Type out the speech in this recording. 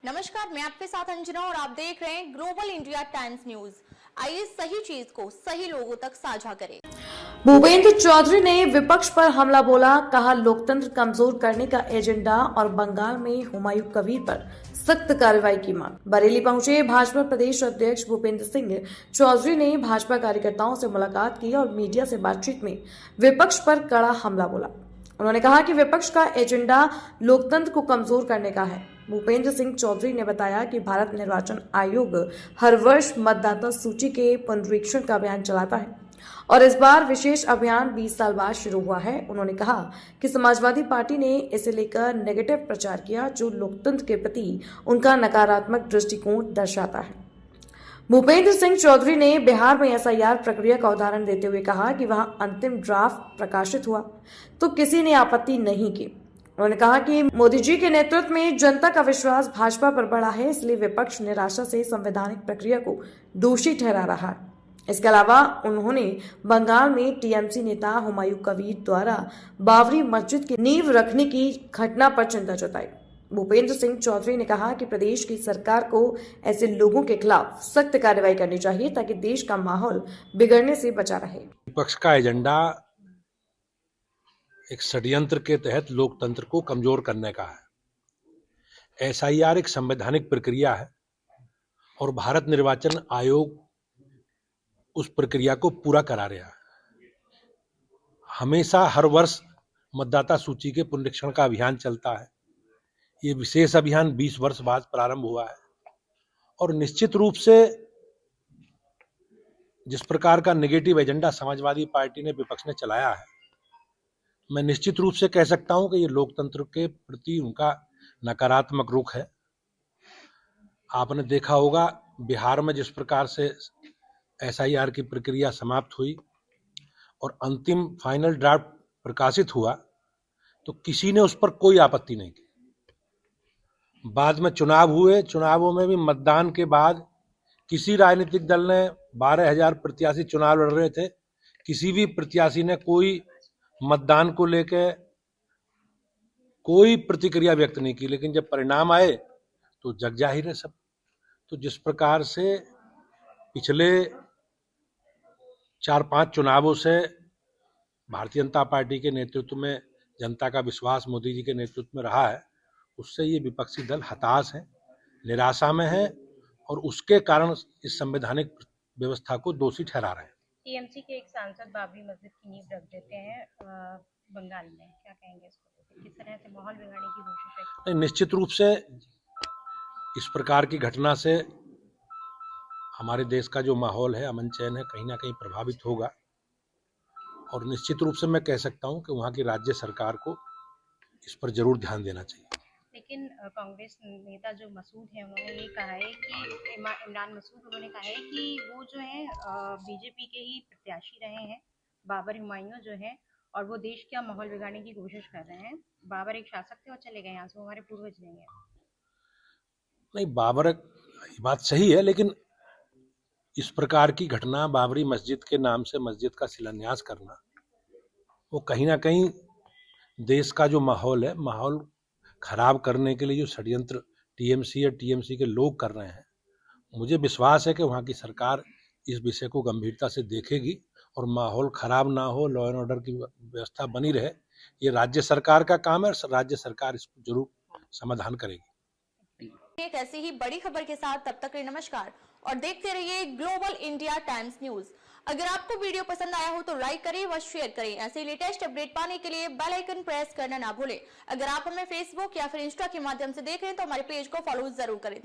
नमस्कार, मैं आपके साथ अंजना और आप देख रहे हैं ग्लोबल इंडिया टाइम्स न्यूज। आइए सही चीज को सही लोगों तक साझा करें। भूपेंद्र चौधरी ने विपक्ष पर हमला बोला, कहा लोकतंत्र कमजोर करने का एजेंडा और बंगाल में हुमायूं कबीर पर सख्त कार्रवाई की मांग। बरेली पहुंचे भाजपा प्रदेश अध्यक्ष भूपेंद्र सिंह चौधरी ने भाजपा कार्यकर्ताओं से मुलाकात की और मीडिया से बातचीत में विपक्ष पर कड़ा हमला बोला। उन्होंने कहा कि विपक्ष का एजेंडा लोकतंत्र को कमजोर करने का है। भूपेंद्र सिंह चौधरी ने बताया कि भारत निर्वाचन आयोग हर वर्ष मतदाता सूची के पुनरीक्षण का अभियान चलाता है और इस बार विशेष अभियान 20 साल बाद शुरू हुआ है। उन्होंने कहा कि समाजवादी पार्टी ने इसे लेकर नेगेटिव प्रचार किया, जो लोकतंत्र के प्रति उनका नकारात्मक दृष्टिकोण दर्शाता है। भूपेंद्र सिंह चौधरी ने बिहार में एसआईआर प्रक्रिया का उदाहरण देते हुए कहा कि वहां अंतिम ड्राफ्ट प्रकाशित हुआ तो किसी ने आपत्ति नहीं की। उन्होंने कहा कि मोदी जी के नेतृत्व में जनता का विश्वास भाजपा पर बढ़ा है, इसलिए विपक्ष निराशा से संवैधानिक प्रक्रिया को दोषी ठहरा रहा है। इसके अलावा उन्होंने बंगाल में टीएमसी नेता हुमायूं कबीर द्वारा बाबरी मस्जिद की नींव रखने की घटना पर चिंता जताई। भूपेंद्र सिंह चौधरी ने कहा कि प्रदेश की सरकार को ऐसे लोगों के खिलाफ सख्त कार्रवाई करनी चाहिए ताकि देश का माहौल बिगड़ने से बचा रहे। विपक्ष का एजेंडा एक षड्यंत्र के तहत लोकतंत्र को कमजोर करने का है। एसआईआर एक संवैधानिक प्रक्रिया है और भारत निर्वाचन आयोग उस प्रक्रिया को पूरा करा रहा है। हमेशा हर वर्ष मतदाता सूची के पुनरीक्षण का अभियान चलता है। ये विशेष अभियान 20 वर्ष बाद प्रारंभ हुआ है और निश्चित रूप से जिस प्रकार का नेगेटिव एजेंडा समाजवादी पार्टी ने विपक्ष ने चलाया है, मैं निश्चित रूप से कह सकता हूं कि ये लोकतंत्र के प्रति उनका नकारात्मक रुख है। आपने देखा होगा बिहार में जिस प्रकार से एसआईआर की प्रक्रिया समाप्त हुई और अंतिम फाइनल ड्राफ्ट प्रकाशित हुआ तो किसी ने उस पर कोई आपत्ति नहीं की। बाद में चुनाव हुए, चुनावों में भी मतदान के बाद किसी राजनीतिक दल ने 12,000 प्रत्याशी चुनाव लड़ रहे थे, किसी भी प्रत्याशी ने कोई मतदान को लेकर कोई प्रतिक्रिया व्यक्त नहीं की। लेकिन जब परिणाम आए तो जग जाहिर है सब। तो जिस प्रकार से पिछले 4-5 चुनावों से भारतीय जनता पार्टी के नेतृत्व में जनता का विश्वास मोदी जी के नेतृत्व में रहा है, उससे ये विपक्षी दल हताश है, निराशा में है और उसके कारण इस संवैधानिक व्यवस्था को दोषी ठहरा रहे हैं। टीएमसी के एक सांसद बाबरी मस्जिद की नींव रख देते हैं बंगाल में, क्या कहेंगे इसको? किस तरह से माहौल बिगाड़ने की कोशिश है? निश्चित रूप से इस प्रकार की घटना से हमारे देश का जो माहौल है, अमन चैन है, कहीं ना कहीं प्रभावित होगा और निश्चित रूप से मैं कह सकता हूं कि वहां की राज्य सरकार को इस पर जरूर ध्यान देना चाहिए। लेकिन कांग्रेस नेता जो मसूद है, उन्होंने ये कहा है कि इमरान मसूद, उन्होंने कहा है कि वो जो है बीजेपी के ही प्रत्याशी रहे हैं, बाबर हुमायूं जो है, और वो देश का माहौल बिगाड़ने की कोशिश कर रहे हैं। बाबर एक शासक थे और चले गए यहाँ से, वो हमारे पूर्वज नहीं है। नहीं, बाबर बात सही है, लेकिन इस प्रकार की घटना बाबरी मस्जिद के नाम से मस्जिद का शिलान्यास करना, वो कहीं ना कहीं देश का जो माहौल है, माहौल खराब करने के लिए जो षड्यंत्र टीएमसी या टीएमसी के लोग कर रहे हैं, मुझे विश्वास है कि वहाँ की सरकार इस विषय को गंभीरता से देखेगी और माहौल खराब ना हो, लॉ एंड ऑर्डर की व्यवस्था बनी रहे। ये राज्य सरकार का काम है और राज्य सरकार इसको जरूर समाधान करेगी। एक ऐसी ही बड़ी खबर के साथ तब तक के लिए नमस्कार और देखते रहिए ग्लोबल इंडिया टाइम्स न्यूज। अगर आपको वीडियो पसंद आया हो तो लाइक करें व शेयर करें। ऐसे लेटेस्ट अपडेट पाने के लिए बेल आइकन प्रेस करना ना भूलें। अगर आप हमें फेसबुक या फिर इंस्टा के माध्यम से देख रहे हैं तो हमारे पेज को फॉलो जरूर करें।